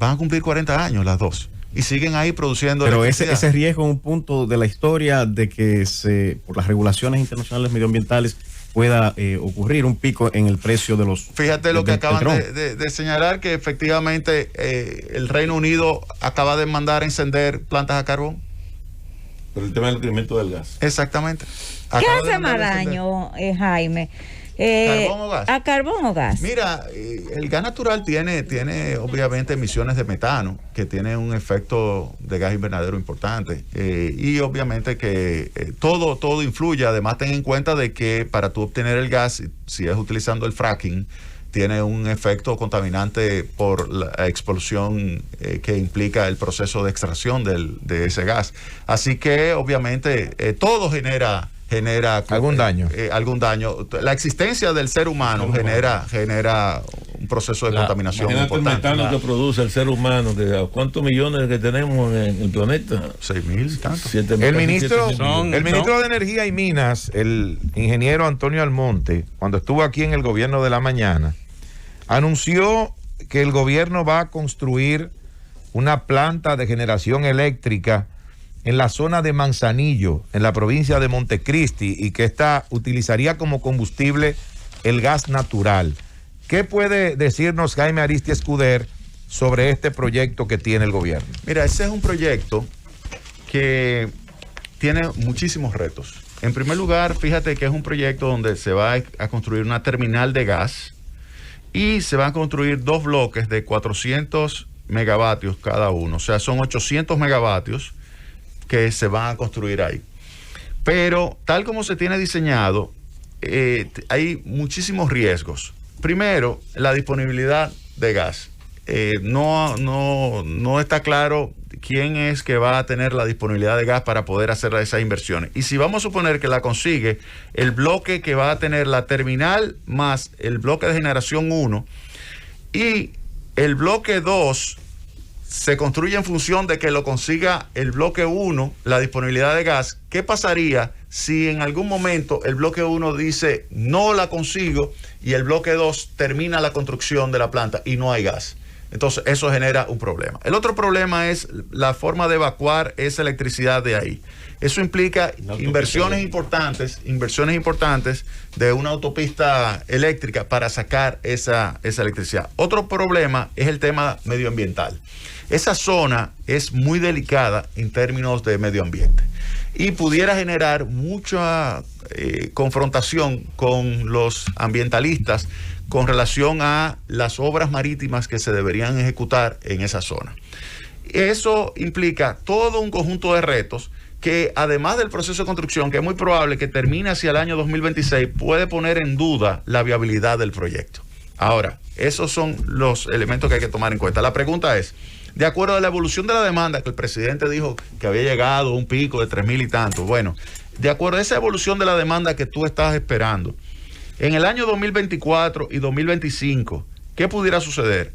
van a cumplir 40 años las dos, y siguen ahí produciendo pero electricidad. ese riesgo es un punto de la historia de que por las regulaciones internacionales medioambientales pueda ocurrir un pico en el precio de los... Fíjate lo que acaban de señalar, que efectivamente el Reino Unido acaba de mandar a encender plantas a carbón. Por el tema del incremento del gas. Exactamente. ¿Qué hace más daño, Jaime? ¿Carbón o gas? ¿A carbón o gas? Mira, el gas natural tiene obviamente emisiones de metano, que tiene un efecto de gas invernadero importante, y obviamente que todo influye. Además, ten en cuenta de que para tú obtener el gas, si es utilizando el fracking, tiene un efecto contaminante por la explosión que implica el proceso de extracción de ese gas. Así que obviamente todo genera algún daño. La existencia del ser humano genera un proceso de contaminación importante. El metano que produce el ser humano, ¿cuántos millones que tenemos en el planeta? 6.000 tantos. El ministro de Energía y Minas, el ingeniero Antonio Almonte, cuando estuvo aquí en el gobierno de la mañana, anunció que el gobierno va a construir una planta de generación eléctrica en la zona de Manzanillo, en la provincia de Montecristi, y que esta utilizaría como combustible el gas natural. ¿Qué puede decirnos Jaime Ariztía Escuder sobre este proyecto que tiene el gobierno? Mira, ese es un proyecto que tiene muchísimos retos. En primer lugar, fíjate que es un proyecto donde se va a construir una terminal de gas y se van a construir 2 bloques de 400 megavatios cada uno. O sea, son 800 megavatios que se van a construir ahí. Pero tal como se tiene diseñado, hay muchísimos riesgos. Primero, la disponibilidad de gas. No está claro quién es que va a tener la disponibilidad de gas para poder hacer esas inversiones. Y si vamos a suponer que la consigue el bloque que va a tener la terminal más el bloque de generación 1 y el bloque 2 se construye en función de que lo consiga el bloque 1, la disponibilidad de gas, ¿qué pasaría si en algún momento el bloque 1 dice no la consigo y el bloque 2 termina la construcción de la planta y no hay gas? Entonces eso genera un problema. El otro problema es la forma de evacuar esa electricidad de ahí. Eso implica inversiones importantes de una autopista eléctrica para sacar esa electricidad. Otro problema es el tema medioambiental. Esa zona es muy delicada en términos de medio ambiente y pudiera generar mucha confrontación con los ambientalistas con relación a las obras marítimas que se deberían ejecutar en esa zona. Eso implica todo un conjunto de retos que, además del proceso de construcción, que es muy probable que termine hacia el año 2026, puede poner en duda la viabilidad del proyecto. Ahora, esos son los elementos que hay que tomar en cuenta. La pregunta es, de acuerdo a la evolución de la demanda, que el presidente dijo que había llegado a un pico de 3,000 y tantos, bueno, de acuerdo a esa evolución de la demanda que tú estás esperando, en el año 2024 y 2025, ¿qué pudiera suceder?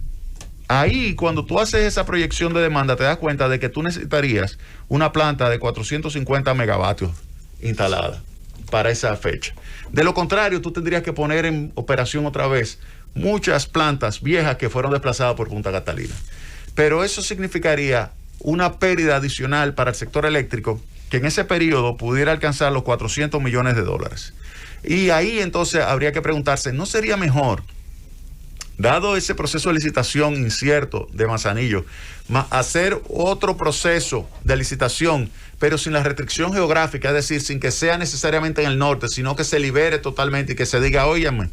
Ahí, cuando tú haces esa proyección de demanda, te das cuenta de que tú necesitarías una planta de 450 megavatios instalada para esa fecha. De lo contrario, tú tendrías que poner en operación otra vez muchas plantas viejas que fueron desplazadas por Punta Catalina. Pero eso significaría una pérdida adicional para el sector eléctrico que en ese periodo pudiera alcanzar los $400 millones. Y ahí entonces habría que preguntarse, ¿no sería mejor, dado ese proceso de licitación incierto de Manzanillo, hacer otro proceso de licitación, pero sin la restricción geográfica, es decir, sin que sea necesariamente en el norte, sino que se libere totalmente y que se diga, óyame,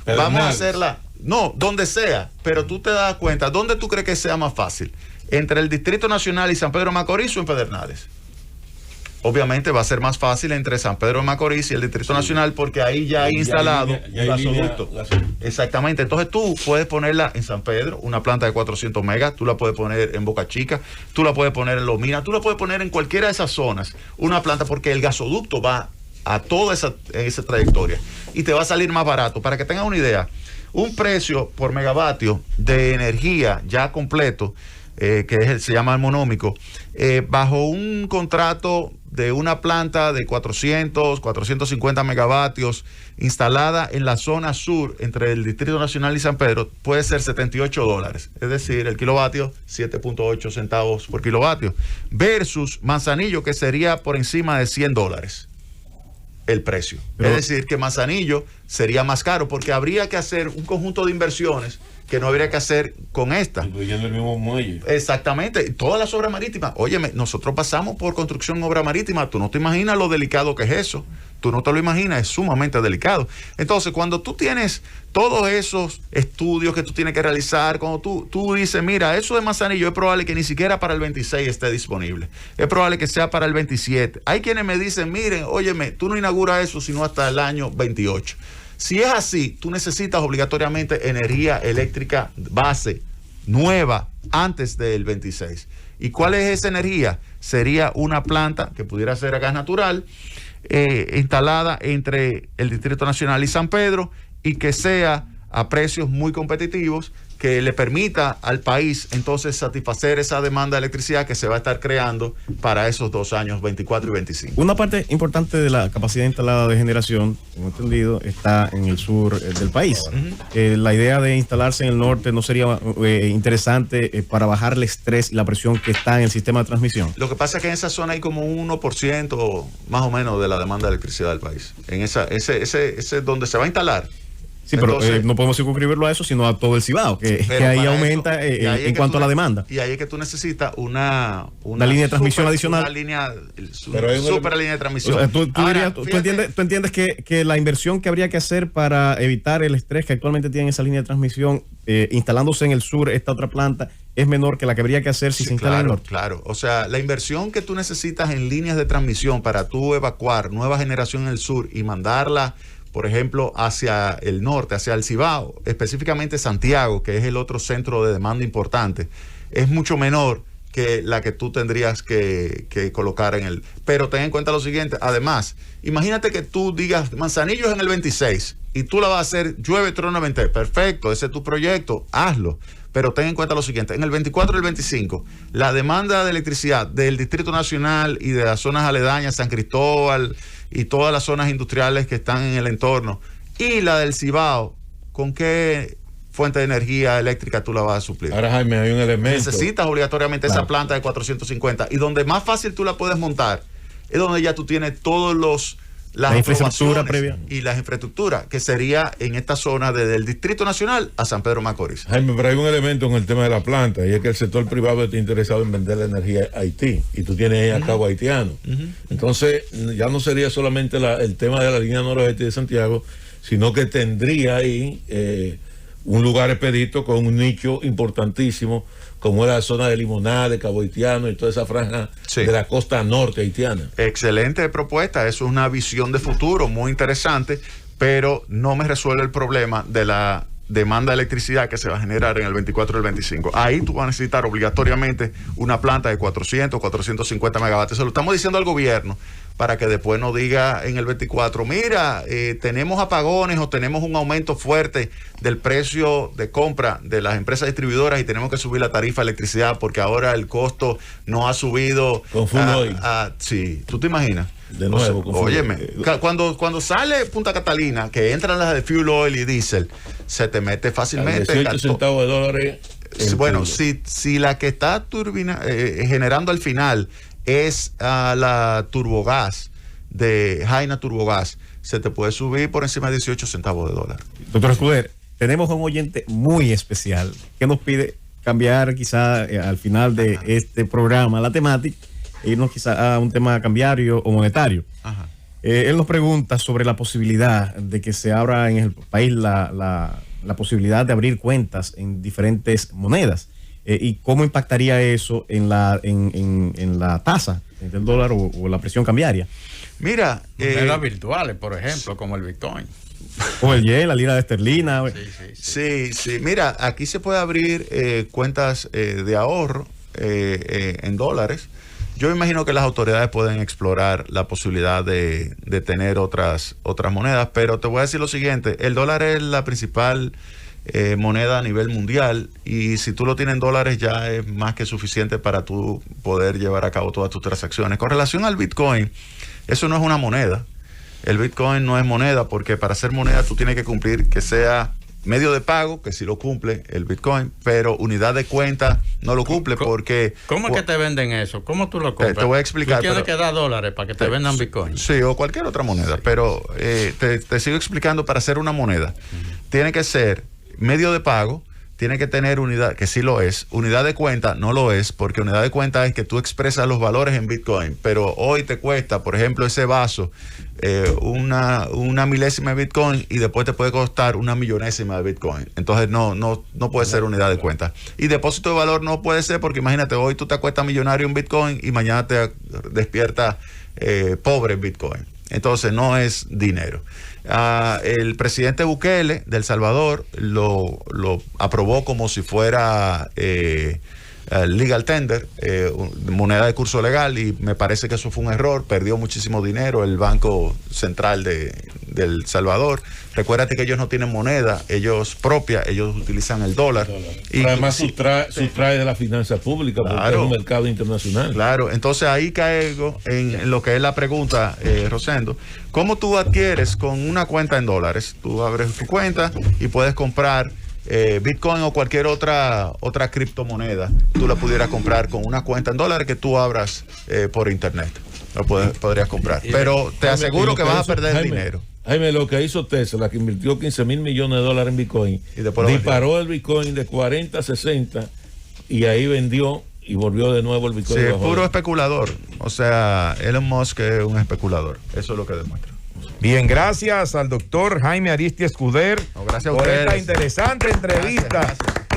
vamos a hacerla, no, donde sea, pero tú te das cuenta, ¿dónde tú crees que sea más fácil? ¿Entre el Distrito Nacional y San Pedro de Macorís o en Pedernales? Obviamente va a ser más fácil entre San Pedro de Macorís y el Distrito Nacional, porque ahí ya hay instalado un gasoducto. Exactamente. Entonces tú puedes ponerla en San Pedro, una planta de 400 megas, tú la puedes poner en Boca Chica, tú la puedes poner en Lomina, tú la puedes poner en cualquiera de esas zonas, una planta, porque el gasoducto va a toda esa trayectoria y te va a salir más barato. Para que tengas una idea, un precio por megavatio de energía ya completo, se llama armonómico, bajo un contrato de una planta de 450 megavatios instalada en la zona sur entre el Distrito Nacional y San Pedro, puede ser $78, es decir, el kilovatio 7.8 centavos por kilovatio, versus Manzanillo, que sería por encima de $100 el precio. Pero, es decir, que Manzanillo sería más caro porque habría que hacer un conjunto de inversiones que no habría que hacer con esta. Incluyendo el mismo muelle. Exactamente, todas las obras marítimas. Óyeme, nosotros pasamos por construcción en obra marítima, tú no te imaginas lo delicado que es eso, tú no te lo imaginas, es sumamente delicado. Entonces, cuando tú tienes todos esos estudios que tú tienes que realizar, cuando tú dices, mira, eso de Manzanillo es probable que ni siquiera para el 26 esté disponible, es probable que sea para el 27. Hay quienes me dicen, miren, óyeme, tú no inauguras eso sino hasta el año 28. Si es así, tú necesitas obligatoriamente energía eléctrica base, nueva, antes del 26. ¿Y cuál es esa energía? Sería una planta que pudiera ser a gas natural, instalada entre el Distrito Nacional y San Pedro, y que sea a precios muy competitivos, que le permita al país entonces satisfacer esa demanda de electricidad que se va a estar creando para esos 2 años, 24 y 25. Una parte importante de la capacidad instalada de generación, como he entendido, está en el sur del país. La idea de instalarse en el norte no sería interesante para bajar el estrés y la presión que está en el sistema de transmisión. Lo que pasa es que en esa zona hay como un 1% más o menos de la demanda de electricidad del país. En ese donde se va a instalar. Sí, pero no podemos circunscribirlo a eso, sino a todo el Cibao, que ahí aumenta en cuanto a la demanda. Y ahí es que tú necesitas una línea de transmisión adicional. Una línea, super línea de transmisión. O sea, tú entiendes que la inversión que habría que hacer para evitar el estrés que actualmente tiene esa línea de transmisión, instalándose en el sur esta otra planta, es menor que la que habría que hacer si se instala en el norte. Claro, o sea, la inversión que tú necesitas en líneas de transmisión para tú evacuar nueva generación en el sur y mandarla, por ejemplo, hacia el norte, hacia el Cibao, específicamente Santiago, que es el otro centro de demanda importante, es mucho menor que la que tú tendrías que colocar en el... Pero ten en cuenta lo siguiente, además, imagínate que tú digas Manzanillo es en el 26 y tú la vas a hacer llueve, trueno, 20. Perfecto, ese es tu proyecto, hazlo. Pero ten en cuenta lo siguiente, en el 24 y el 25, la demanda de electricidad del Distrito Nacional y de las zonas aledañas, San Cristóbal y todas las zonas industriales que están en el entorno, y la del Cibao, ¿con qué fuente de energía eléctrica tú la vas a suplir? Ahora, Jaime, hay un elemento. Necesitas obligatoriamente esa planta de 450, y donde más fácil tú la puedes montar es donde ya tú tienes todos la infraestructura previa y las infraestructuras, que sería en esta zona desde el Distrito Nacional a San Pedro Macorís. Jaime, pero hay un elemento en el tema de la planta, y es que el sector privado está interesado en vender la energía a Haití, y tú tienes ahí a cabo haitiano. Entonces, ya no sería solamente el tema de la línea noroeste de Santiago, sino que tendría ahí un lugar expedito con un nicho importantísimo, como es la zona de Limoná, de Cabo Haitiano y toda esa franja de la costa norte haitiana. Excelente propuesta, eso es una visión de futuro muy interesante, pero no me resuelve el problema de la demanda de electricidad que se va a generar en el 24 y el 25. Ahí tú vas a necesitar obligatoriamente una planta de 400, 450 megavatios. Se lo estamos diciendo al gobierno para que después no diga en el 24, mira, tenemos apagones o tenemos un aumento fuerte del precio de compra de las empresas distribuidoras y tenemos que subir la tarifa de electricidad porque ahora el costo no ha subido. Con full oil. Sí, ¿tú te imaginas? De nuevo, óyeme, cuando sale Punta Catalina, que entran las de fuel oil y diésel, se te mete fácilmente. 18 centavos de dólares. Bueno, si la que está generando al final es la Turbogás de Jaina Turbogás, se te puede subir por encima de 18 centavos de dólar. Doctor Escuder, tenemos un oyente muy especial que nos pide cambiar quizá al final de este programa la temática, irnos quizá a un tema cambiario o monetario. Él nos pregunta sobre la posibilidad de que se abra en el país la posibilidad de abrir cuentas en diferentes monedas. ¿Y cómo impactaría eso en la tasa del dólar o la presión cambiaria? Mira, monedas virtuales, por ejemplo, como el Bitcoin. O el yen, la lira esterlina. Sí. Mira, aquí se puede abrir cuentas de ahorro en dólares. Yo imagino que las autoridades pueden explorar la posibilidad de tener otras monedas, pero te voy a decir lo siguiente, el dólar es la principal moneda a nivel mundial, y si tú lo tienes en dólares ya es más que suficiente para tú poder llevar a cabo todas tus transacciones. Con relación al Bitcoin, eso no es una moneda. El Bitcoin no es moneda porque para ser moneda tú tienes que cumplir que sea medio de pago, que sí lo cumple el Bitcoin, pero unidad de cuenta no lo cumple porque... ¿Cómo es que te venden eso? ¿Cómo tú lo compras? Te voy a explicar. Tú tienes que dar dólares para que te vendan Bitcoin. Sí, o cualquier otra moneda, pero te sigo explicando. Para hacer una moneda tiene que ser medio de pago, tiene que tener unidad, que sí lo es. Unidad de cuenta no lo es, porque unidad de cuenta es que tú expresas los valores en Bitcoin, pero hoy te cuesta, por ejemplo, ese vaso una milésima de Bitcoin y después te puede costar una millonésima de Bitcoin. Entonces no puede ser unidad de cuenta. Y depósito de valor no puede ser, porque imagínate, hoy tú te acuestas millonario en Bitcoin y mañana te despiertas pobre en Bitcoin. Entonces no es dinero. El presidente Bukele de El Salvador lo aprobó como si fuera legal tender, moneda de curso legal, y me parece que eso fue un error. Perdió muchísimo dinero el Banco Central de El Salvador. Recuérdate que ellos no tienen moneda, ellos propia, ellos utilizan el dólar. Y además sustrae de la finanza pública, porque es un mercado internacional. Claro, entonces ahí caigo en lo que es la pregunta, Rosendo. ¿Cómo tú adquieres con una cuenta en dólares? Tú abres tu cuenta y puedes comprar Bitcoin o cualquier otra criptomoneda. Tú la pudieras comprar con una cuenta en dólares que tú abras por internet. Lo podrías comprar. Pero te aseguro que vas a perder dinero. Jaime, lo que hizo Tesla, que invirtió $15 mil millones en Bitcoin, y disparó el Bitcoin de 40 a 60 y ahí vendió y volvió de nuevo el Bitcoin. Sí, es puro especulador. O sea, Elon Musk es un especulador. Eso es lo que demuestra. Bien, gracias al doctor Jaime Aristia Escuder gracias por esta interesante entrevista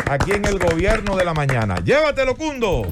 aquí en el Gobierno de la Mañana. Llévatelo, Cundo.